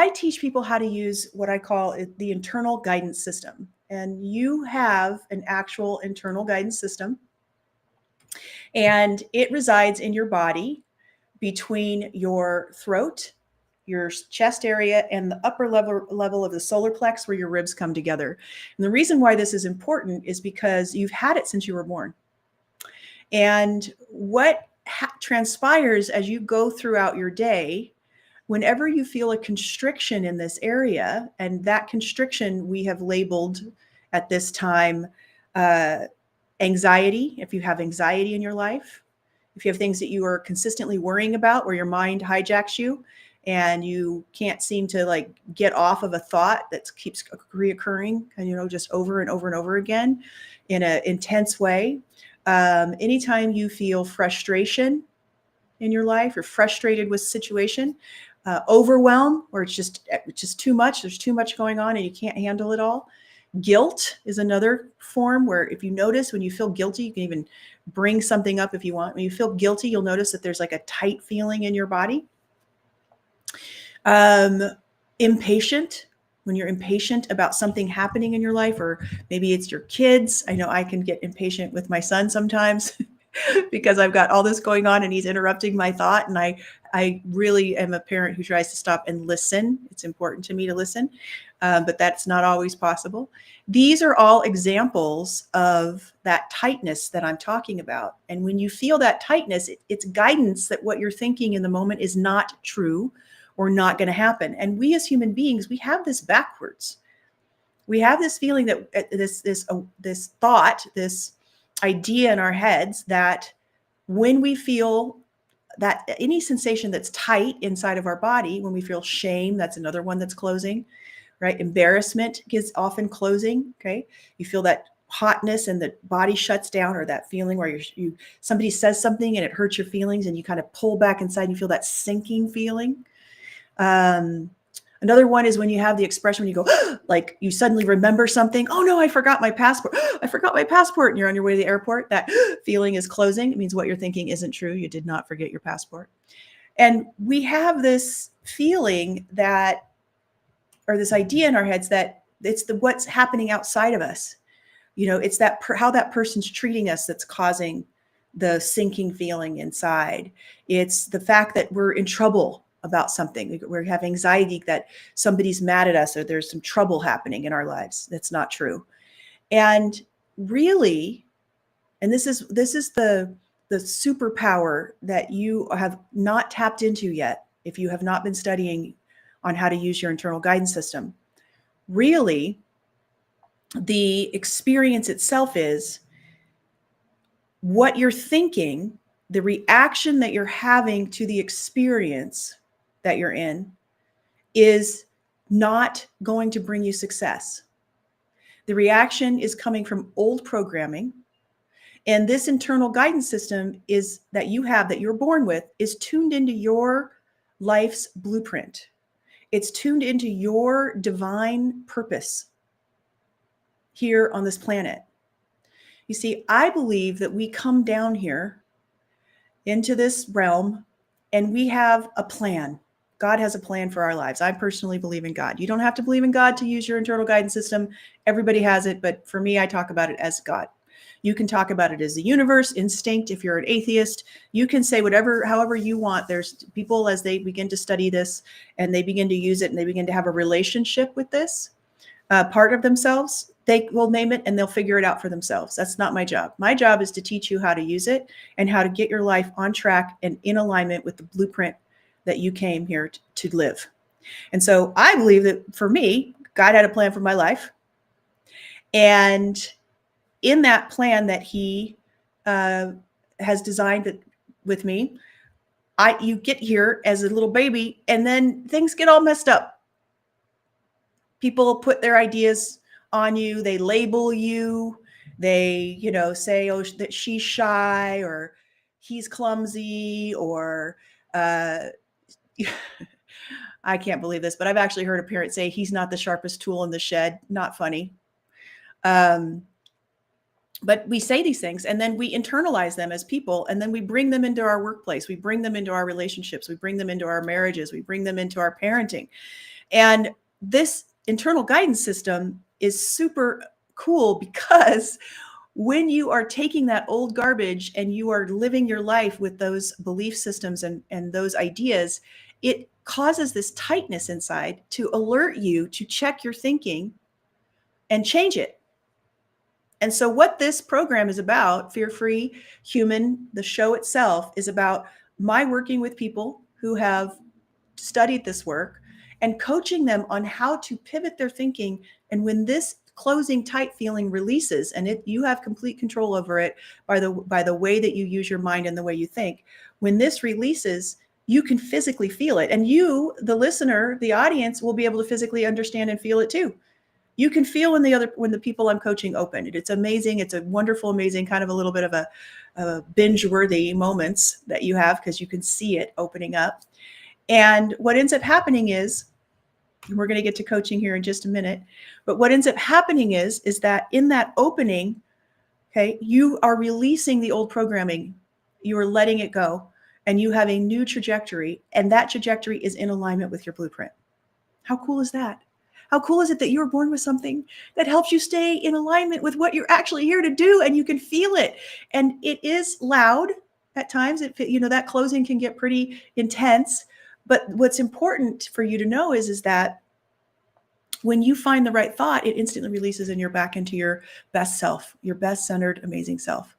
I teach people how to use what I call the internal guidance system. And you have an actual internal guidance system, and it resides in your body between your throat, your chest area, and the upper level of the solar plex where your ribs come together. And the reason why this is important is because you've had it since you were born. And what transpires as you go throughout your day, whenever you feel a constriction in this area, and that constriction we have labeled at this time anxiety, if you have anxiety in your life, if you have things that you are consistently worrying about where your mind hijacks you and you can't seem to like get off of a thought that keeps reoccurring and, just over and over and over again in an intense way. Anytime you feel frustration in your life, you're frustrated with situation, overwhelm, or it's just too much. There's too much going on and you can't handle it all. Guilt is another form where if you notice when you feel guilty, you can even bring something up if you want. When you feel guilty, you'll notice that there's like a tight feeling in your body. Impatient, when you're impatient about something happening in your life, or maybe it's your kids. I know I can get impatient with my son sometimes because I've got all this going on and he's interrupting my thought. And I really am a parent who tries to stop and listen. It's important to me to listen, but that's not always possible. These are all examples of that tightness that I'm talking about. And when you feel that tightness, it's guidance that what you're thinking in the moment is not true or not going to happen. And we as human beings, we have this backwards. We have this feeling that this thought, this idea in our heads that when we feel that any sensation that's tight inside of our body, when we feel shame, that's another one that's closing, right? Embarrassment is often closing. Okay. You feel that hotness and the body shuts down, or that feeling where somebody says something and it hurts your feelings and you kind of pull back inside and you feel that sinking feeling. Another one is when you have the expression when you go, like you suddenly remember something. Oh no, I forgot my passport. I forgot my passport. And you're on your way to the airport. That feeling is closing. It means what you're thinking isn't true. You did not forget your passport. And we have this feeling that, or this idea in our heads that it's what's happening outside of us. It's that how that person's treating us that's causing the sinking feeling inside. It's the fact that we're in trouble about something. We have anxiety that somebody's mad at us or there's some trouble happening in our lives. That's not true. And really, and this is the superpower that you have not tapped into yet if you have not been studying on how to use your internal guidance system. Really, the experience itself is what you're thinking, the reaction that you're having to the experience that you're in is not going to bring you success. The reaction is coming from old programming. And this internal guidance system is that you have, that you're born with, is tuned into your life's blueprint. It's tuned into your divine purpose here on this planet. You see, I believe that we come down here into this realm and we have a plan. God has a plan for our lives. I personally believe in God. You don't have to believe in God to use your internal guidance system. Everybody has it. But for me, I talk about it as God. You can talk about it as the universe, instinct. If you're an atheist, you can say however you want. There's people, as they begin to study this and they begin to use it and they begin to have a relationship with this part of themselves, they will name it and they'll figure it out for themselves. That's not my job. My job is to teach you how to use it and how to get your life on track and in alignment with the blueprint that you came here to live. And so I believe that for me, God had a plan for my life. And in that plan that he has designed with me, you get here as a little baby and then things get all messed up. People put their ideas on you. They label you. They, say, oh, that she's shy or he's clumsy or, I can't believe this, but I've actually heard a parent say he's not the sharpest tool in the shed. Not funny. But we say these things and then we internalize them as people and then we bring them into our workplace. We bring them into our relationships. We bring them into our marriages. We bring them into our parenting. And this internal guidance system is super cool because when you are taking that old garbage and you are living your life with those belief systems and those ideas, it causes this tightness inside to alert you to check your thinking and change it. And so, what this program is about, Fear Free Human, the show itself, is about my working with people who have studied this work and coaching them on how to pivot their thinking. And when this closing tight feeling releases, and you have complete control over it by the way that you use your mind and the way you think, when this releases, you can physically feel it. And you, the listener, the audience, will be able to physically understand and feel it too. You can feel when the people I'm coaching open. It's amazing. It's a wonderful, amazing, kind of a little bit of a binge-worthy moments that you have because you can see it opening up. And what ends up happening is, and we're going to get to coaching here in just a minute, but what ends up happening is that in that opening, okay, you are releasing the old programming. You are letting it go, and you have a new trajectory, and that trajectory is in alignment with your blueprint. How cool is that? How cool is it that you were born with something that helps you stay in alignment with what you're actually here to do, and you can feel it? And it is loud at times. That closing can get pretty intense. But what's important for you to know is that when you find the right thought, it instantly releases and you're back into your best self, your best centered, amazing self.